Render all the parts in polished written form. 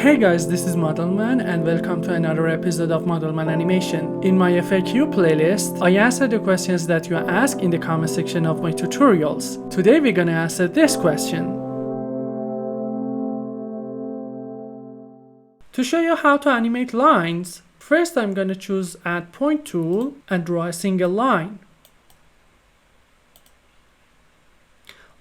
Hey guys, this is Modelman and welcome to another episode of Modelman Animation. In my FAQ playlist, I answer the questions that you ask in the comment section of my tutorials. Today we're gonna answer this question. To show you how to animate lines, first I'm gonna choose Add Point tool and draw a single line.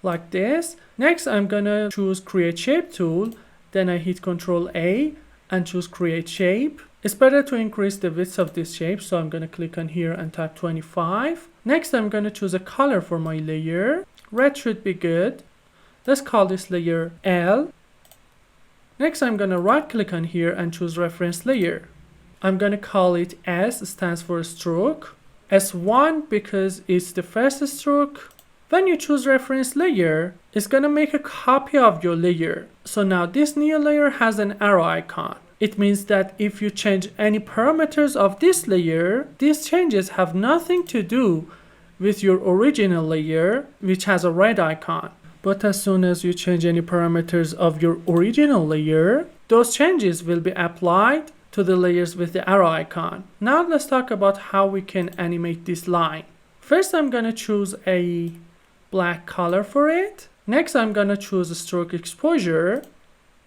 Like this. Next I'm gonna choose Create Shape tool. Then I hit Ctrl A and choose Create Shape. It's better to increase the width of this shape, so I'm gonna click on here and type 25. Next I'm gonna choose a color for my layer. Red should be good. Let's call this layer L. Next I'm gonna right click on here and choose Reference Layer. I'm gonna call it S, stands for stroke. S1 because it's the first stroke. When you choose reference layer, it's gonna make a copy of your layer. So now this new layer has an arrow icon. It means that if you change any parameters of this layer, these changes have nothing to do with your original layer, which has a red icon. But as soon as you change any parameters of your original layer, those changes will be applied to the layers with the arrow icon. Now let's talk about how we can animate this line. First I'm gonna choose a black color for it. Next I'm gonna choose a stroke exposure,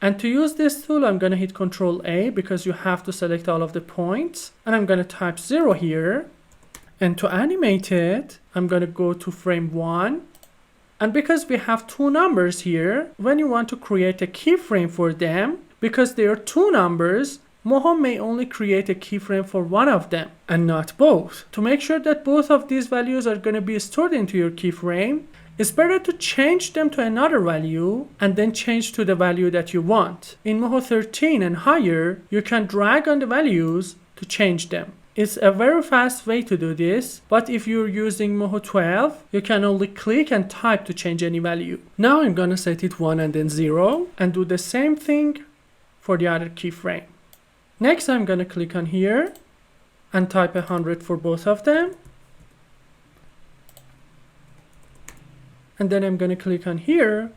and to use this tool I'm gonna hit Ctrl A because you have to select all of the points, and I'm gonna type 0 here, and to animate it I'm gonna go to frame 1, and because we have two numbers here, when you want to create a keyframe for them, because they are two numbers, Moho may only create a keyframe for one of them and not both. To make sure that both of these values are going to be stored into your keyframe, it's better to change them to another value and then change to the value that you want. In Moho 13 and higher, you can drag on the values to change them. It's a very fast way to do this, but if you're using Moho 12, you can only click and type to change any value. Now I'm going to set it 1 and then 0 and do the same thing for the other keyframe. Next I'm gonna click on here and type 100 for both of them. And then I'm gonna click on here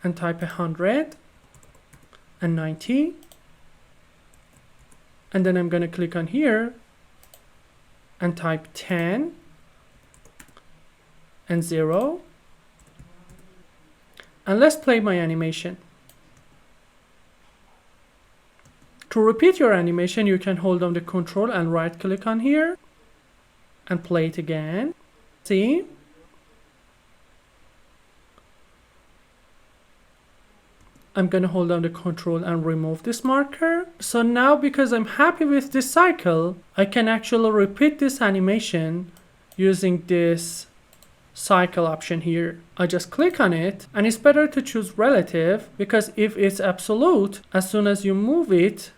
and type 100 and 90. And then I'm gonna click on here and type 10 and 0. And let's play my animation. To repeat your animation, you can hold down the control and right click on here and play it again. See? I'm gonna hold down the control and remove this marker. So now because I'm happy with this cycle, I can actually repeat this animation using this cycle option here. I just click on it, and it's better to choose relative because if it's absolute, as soon as you move it,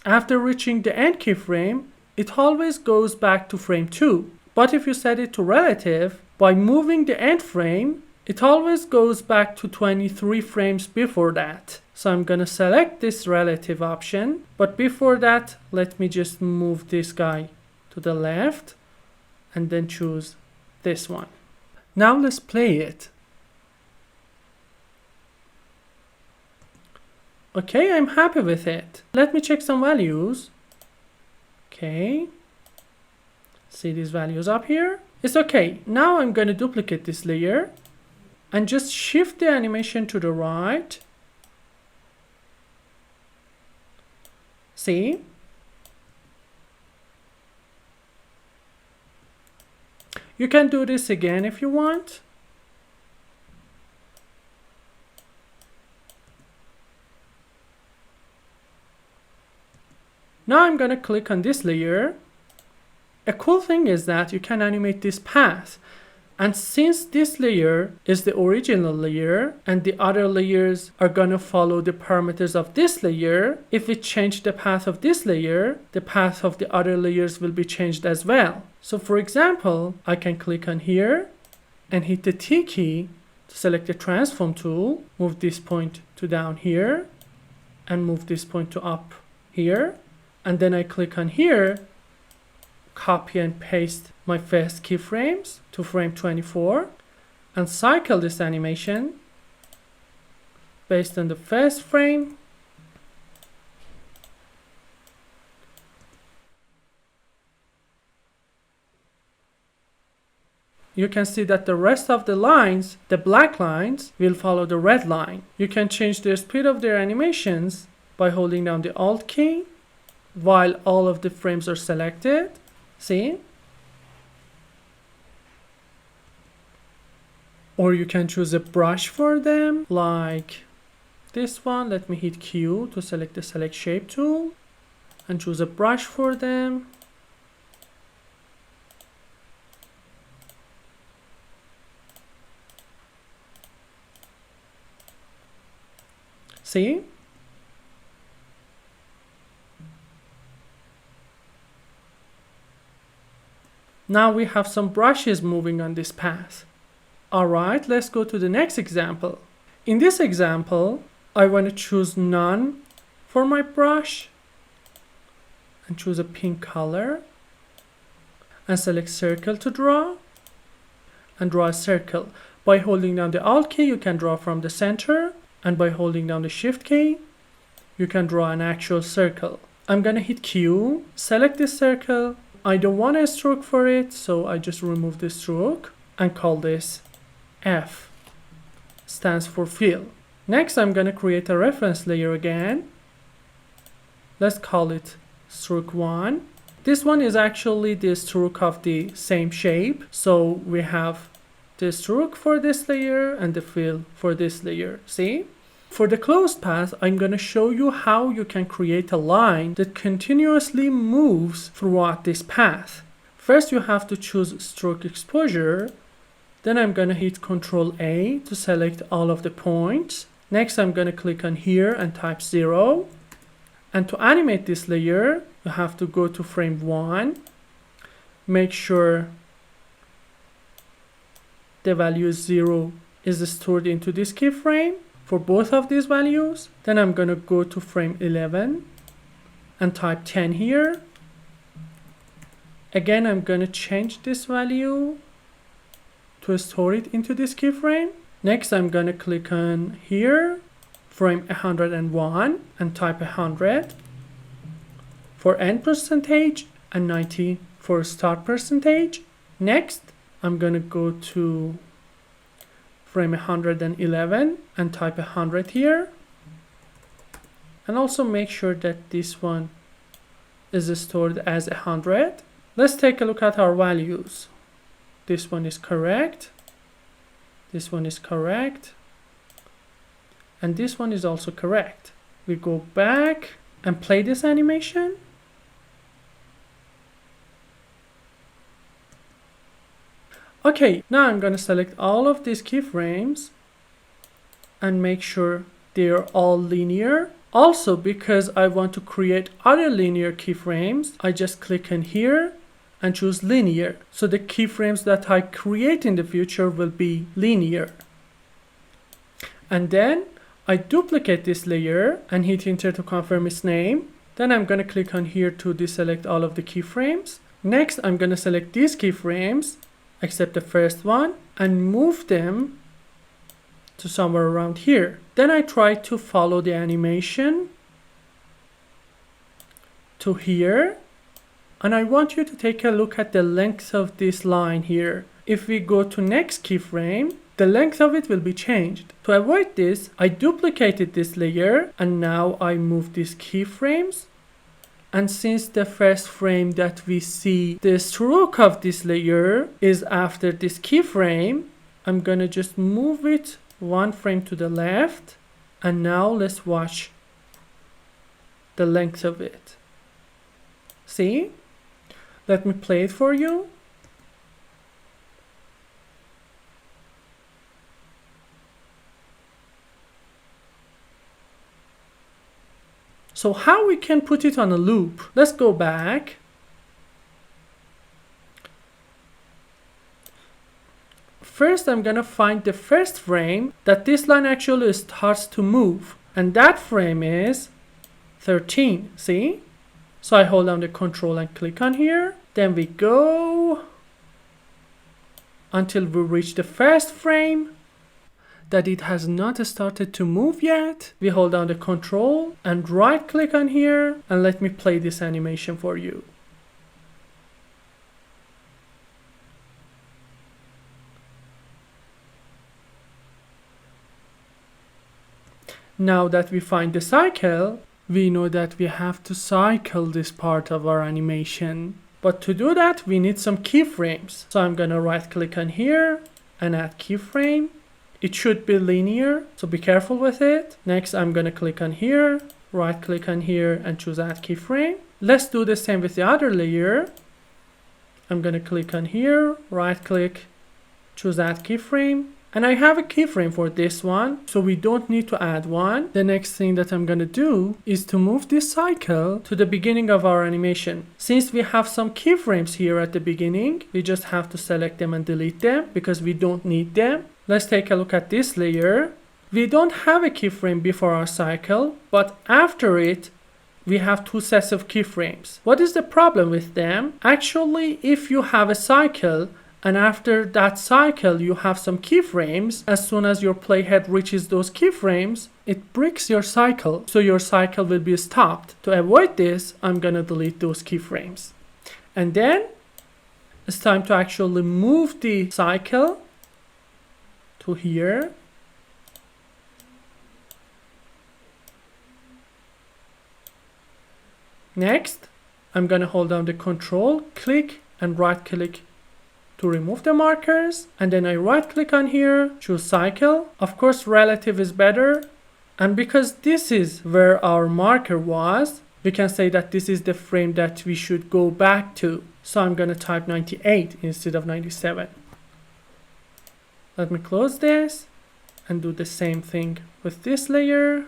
after reaching the end keyframe, it always goes back to frame 2. But if you set it to relative, by moving the end frame, it always goes back to 23 frames before that. So I'm gonna select this relative option, but before that, let me just move this guy to the left and then choose this one. Now let's play it. Okay, I'm happy with it. Let me check some values. Okay. See these values up here? It's okay. Now I'm going to duplicate this layer and just shift the animation to the right. See? You can do this again if you want. Now I'm gonna click on this layer. A cool thing is that you can animate this path. And since this layer is the original layer and the other layers are gonna follow the parameters of this layer, if we change the path of this layer, the path of the other layers will be changed as well. So for example, I can click on here and hit the T key to select the transform tool, move this point to down here and move this point to up here. And then I click on here, copy and paste my first keyframes to frame 24 and cycle this animation based on the first frame you can see that the rest of the lines, the black lines, will follow the red line. You can change the speed of their animations by holding down the Alt key while all of the frames are selected. See? Or you can choose a brush for them, like this one. Let me hit Q to select the select shape tool and choose a brush for them. See? Now we have some brushes moving on this path. Alright, let's go to the next example. In this example, I want to choose none for my brush and choose a pink color and select circle to draw and draw a circle. By holding down the Alt key, you can draw from the center, and by holding down the Shift key, you can draw an actual circle. I'm gonna hit Q, select this circle. I don't want a stroke for it, so I just remove the stroke and call this F, stands for fill. Next, I'm gonna create a reference layer again. Let's call it stroke 1. This one is actually the stroke of the same shape. So we have the stroke for this layer and the fill for this layer. See? For the closed path, I'm going to show you how you can create a line that continuously moves throughout this path. First, you have to choose stroke exposure. Then I'm going to hit Ctrl A to select all of the points. Next, I'm going to click on here and type 0. And to animate this layer, you have to go to frame 1. Make sure the value 0 is stored into this keyframe for both of these values. Then I'm going to go to frame 11 and type 10 here. Again, I'm going to change this value to store it into this keyframe. Next, I'm going to click on here, frame 101, and type 100 for end percentage and 90 for start percentage. Next, I'm going to go to frame 111 and type 100 here. And also make sure that this one is stored as 100. Let's take a look at our values. This one is correct. This one is correct. And this one is also correct. We go back and play this animation. Okay, now I'm going to select all of these keyframes and make sure they're all linear. Also, because I want to create other linear keyframes, I just click on here and choose linear. So the keyframes that I create in the future will be linear. And then I duplicate this layer and hit enter to confirm its name. Then I'm going to click on here to deselect all of the keyframes. Next, I'm going to select these keyframes, except the first one, and move them to somewhere around here. Then I try to follow the animation to here. And I want you to take a look at the length of this line here. If we go to next keyframe, the length of it will be changed. To avoid this, I duplicated this layer and now I move these keyframes. And since the first frame that we see, the stroke of this layer is after this keyframe, I'm gonna just move it one frame to the left. And now let's watch the length of it. See? Let me play it for you. So how we can put it on a loop? Let's go back. First, I'm gonna find the first frame that this line actually starts to move. And that frame is 13, see? So I hold down the control and click on here. Then we go until we reach the first frame that it has not started to move yet. We hold down the control and right click on here and let me play this animation for you. Now that we find the cycle, we know that we have to cycle this part of our animation. But to do that, we need some keyframes. So I'm gonna right click on here and add keyframe. It should be linear, so be careful with it. Next, I'm gonna click on here, right click on here and choose add keyframe. Let's do the same with the other layer. I'm gonna click on here, right click, choose add keyframe. And I have a keyframe for this one, so we don't need to add one. The next thing that I'm gonna do is to move this cycle to the beginning of our animation. Since we have some keyframes here at the beginning, we just have to select them and delete them because we don't need them. Let's take a look at this layer. We don't have a keyframe before our cycle, but after it, we have two sets of keyframes. What is the problem with them? Actually, if you have a cycle, and after that cycle you have some keyframes, as soon as your playhead reaches those keyframes, it breaks your cycle, so your cycle will be stopped. To avoid this, I'm gonna delete those keyframes. And then it's time to actually move the cycle to here. Next, I'm gonna hold down the control, click and right click to remove the markers, and then I right click on here, choose cycle. Of course relative is better, and because this is where our marker was, we can say that this is the frame that we should go back to. So I'm gonna type 98 instead of 97. Let me close this and do the same thing with this layer.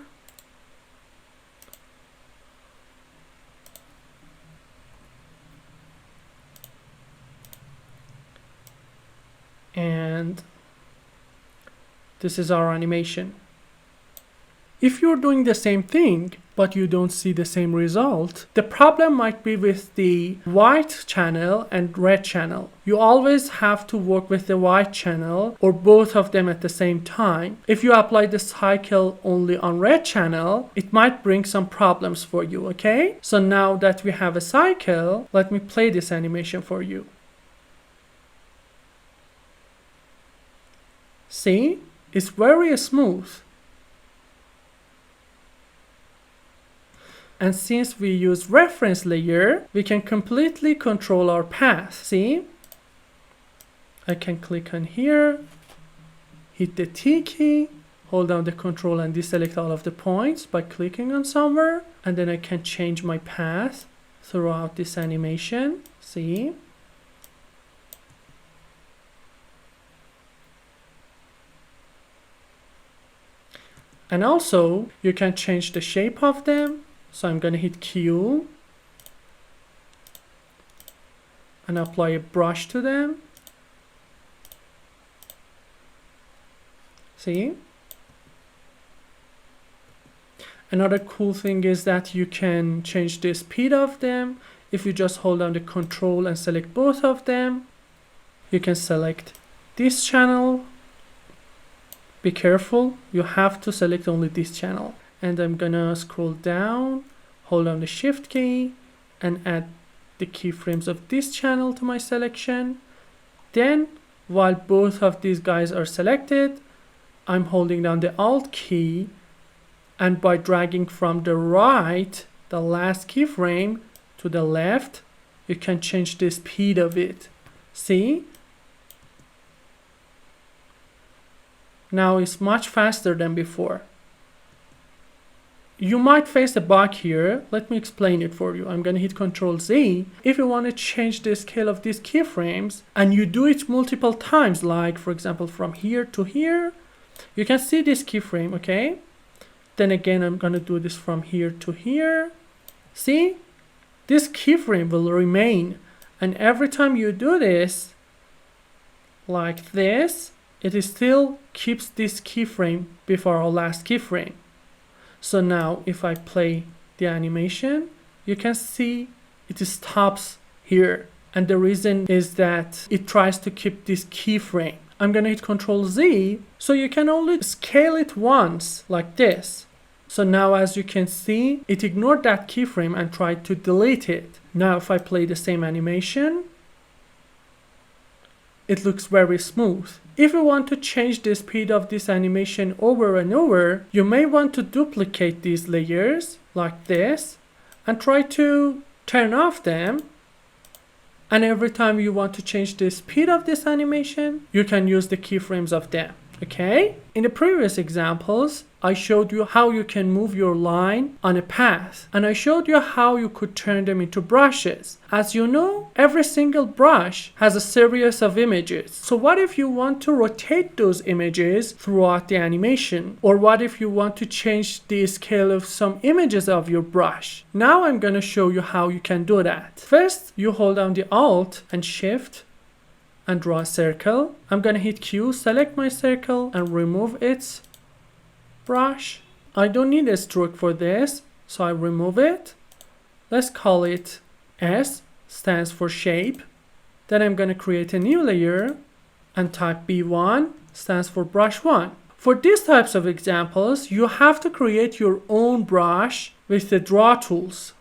And this is our animation. If you're doing the same thing but you don't see the same result, the problem might be with the white channel and red channel. You always have to work with the white channel or both of them at the same time. If you apply the cycle only on red channel, it might bring some problems for you, okay? So now that we have a cycle, let me play this animation for you. See, it's very smooth. And since we use reference layer, we can completely control our path. See, I can click on here, hit the T key, hold down the control and deselect all of the points by clicking on somewhere, and then I can change my path throughout this animation. See? And also, you can change the shape of them. So I'm going to hit Q and apply a brush to them. See? Another cool thing is that you can change the speed of them. If you just hold down the control and select both of them, you can select this channel. Be careful, you have to select only this channel. And I'm gonna scroll down, hold down the shift key and add the keyframes of this channel to my selection. Then while both of these guys are selected, I'm holding down the Alt key, and by dragging from the right, the last keyframe, to the left, you can change the speed of it. See? Now it's much faster than before. You might face a bug here. Let me explain it for you. I'm going to hit Ctrl Z. If you want to change the scale of these keyframes and you do it multiple times, like for example from here to here, you can see this keyframe, okay? Then again, I'm going to do this from here to here. See? This keyframe will remain. And every time you do this, like this, it still keeps this keyframe before our last keyframe. So now if I play the animation, you can see it stops here. And the reason is that it tries to keep this keyframe. I'm gonna hit Ctrl Z, so you can only scale it once, like this. So now as you can see, it ignored that keyframe and tried to delete it. Now if I play the same animation, it looks very smooth. If you want to change the speed of this animation over and over, you may want to duplicate these layers like this and try to turn off them. And every time you want to change the speed of this animation, you can use the keyframes of them. Okay? In the previous examples, I showed you how you can move your line on a path, and I showed you how you could turn them into brushes. As you know, every single brush has a series of images. So what if you want to rotate those images throughout the animation? Or what if you want to change the scale of some images of your brush? Now I'm going to show you how you can do that. First, you hold down the Alt and Shift and draw a circle. I'm going to hit Q, select my circle and remove its brush. I don't need a stroke for this, so I remove it. Let's call it S, stands for shape. Then I'm going to create a new layer and type B1, stands for brush 1. For these types of examples, you have to create your own brush with the draw tools,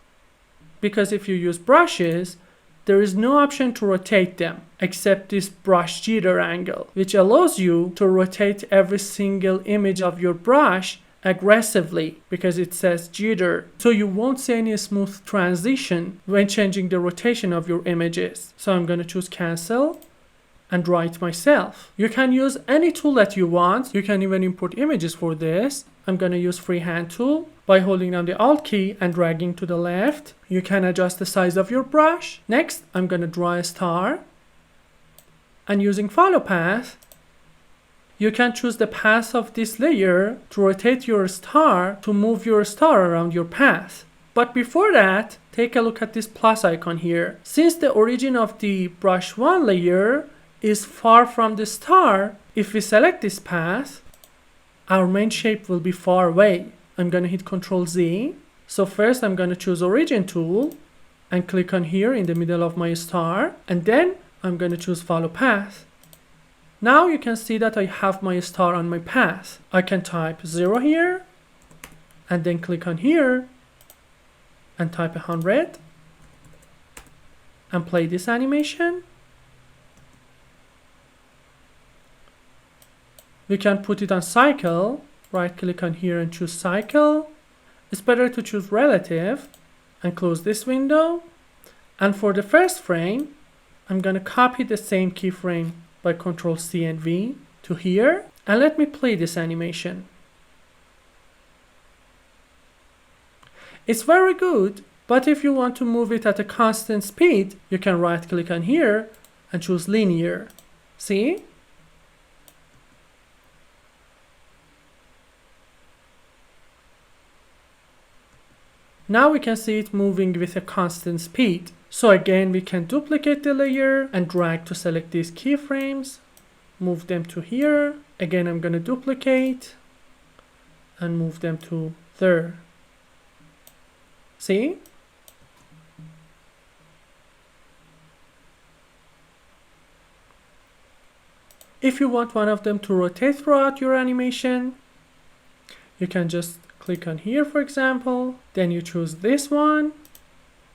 because if you use brushes, there is no option to rotate them except this brush jitter angle, which allows you to rotate every single image of your brush aggressively because it says jitter. So you won't see any smooth transition when changing the rotation of your images. So I'm going to choose cancel and draw it myself. You can use any tool that you want. You can even import images for this. I'm going to use freehand tool. By holding down the Alt key and dragging to the left, you can adjust the size of your brush. Next, I'm going to draw a star. And using follow path, you can choose the path of this layer to rotate your star to move your star around your path. But before that, take a look at this plus icon here. Since the origin of the brush 1 layer is far from the star, if we select this path, our main shape will be far away. I'm going to hit Ctrl Z. So first I'm going to choose Origin tool and click on here in the middle of my star. And then I'm going to choose Follow Path. Now you can see that I have my star on my path. I can type 0 here and then click on here and type 100 and play this animation. We can put it on cycle. Right click on here and choose cycle. It's better to choose relative and close this window. And for the first frame, I'm going to copy the same keyframe by Ctrl C and V to here. And let me play this animation. It's very good, but if you want to move it at a constant speed, you can right click on here and choose linear. See? Now we can see it moving with a constant speed. So again, we can duplicate the layer and drag to select these keyframes, move them to here. Again, I'm going to duplicate and move them to there. See? If you want one of them to rotate throughout your animation, you can just click on here, for example, then you choose this one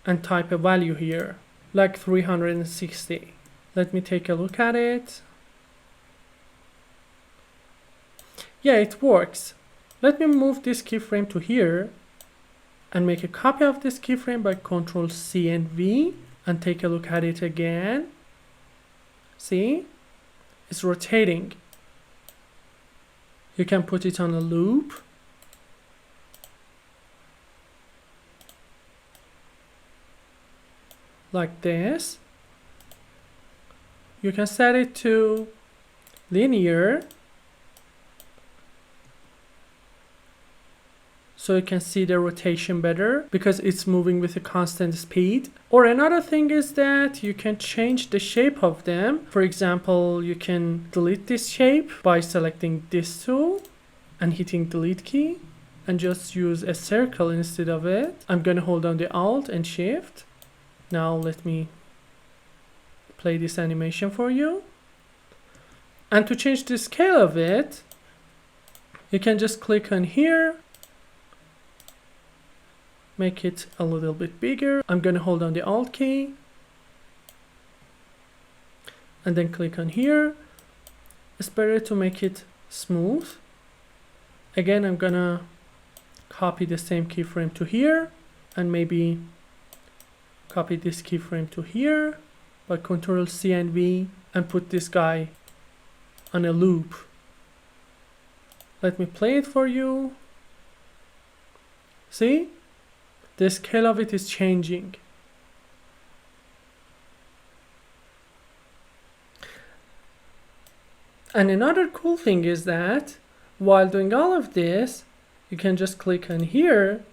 and type a value here, like 360. Let me take a look at it. Yeah, it works. Let me move this keyframe to here and make a copy of this keyframe by Ctrl C and V and take a look at it again. See? It's rotating. You can put it on a loop. Like this. You can set it to linear so you can see the rotation better because it's moving with a constant speed. Or another thing is that you can change the shape of them. For example, you can delete this shape by selecting this tool and hitting delete key and just use a circle instead of it. I'm going to hold down the Alt and Shift. Now let me play this animation for you. And to change the scale of it, you can just click on here, make it a little bit bigger. I'm going to hold down the Alt key and then click on here. It's better to make it smooth. Again, I'm gonna copy the same keyframe to here, and maybe copy this keyframe to here by Ctrl C and V, and put this guy on a loop. Let me play it for you. See? The scale of it is changing. And another cool thing is that while doing all of this, you can just click on here,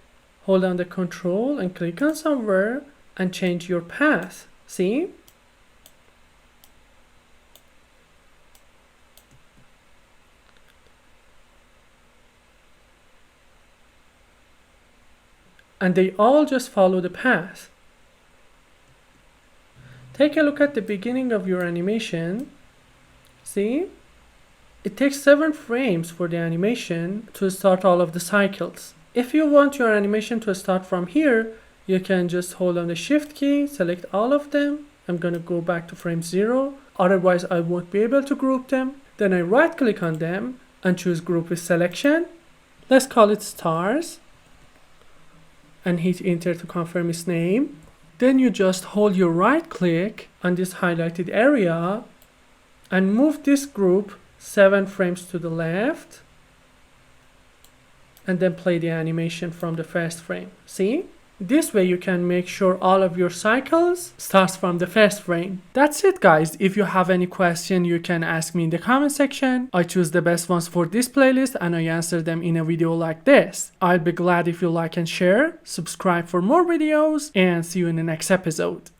hold down the control and click on somewhere and change your path. See? And they all just follow the path. Take a look at the beginning of your animation. See? It takes 7 frames for the animation to start all of the cycles. If you want your animation to start from here, you can just hold on the shift key, select all of them. I'm gonna go back to frame 0, otherwise I won't be able to group them. Then I right click on them and choose group with selection. Let's call it stars and hit enter to confirm its name. Then you just hold your right click on this highlighted area and move this group 7 frames to the left, and then play the animation from the first frame. See? This way you can make sure all of your cycles starts from the first frame. That's it, guys. If you have any question, you can ask me in the comment section. I choose the best ones for this playlist and I answer them in a video like this. I'll be glad if you like and share, subscribe for more videos, and see you in the next episode.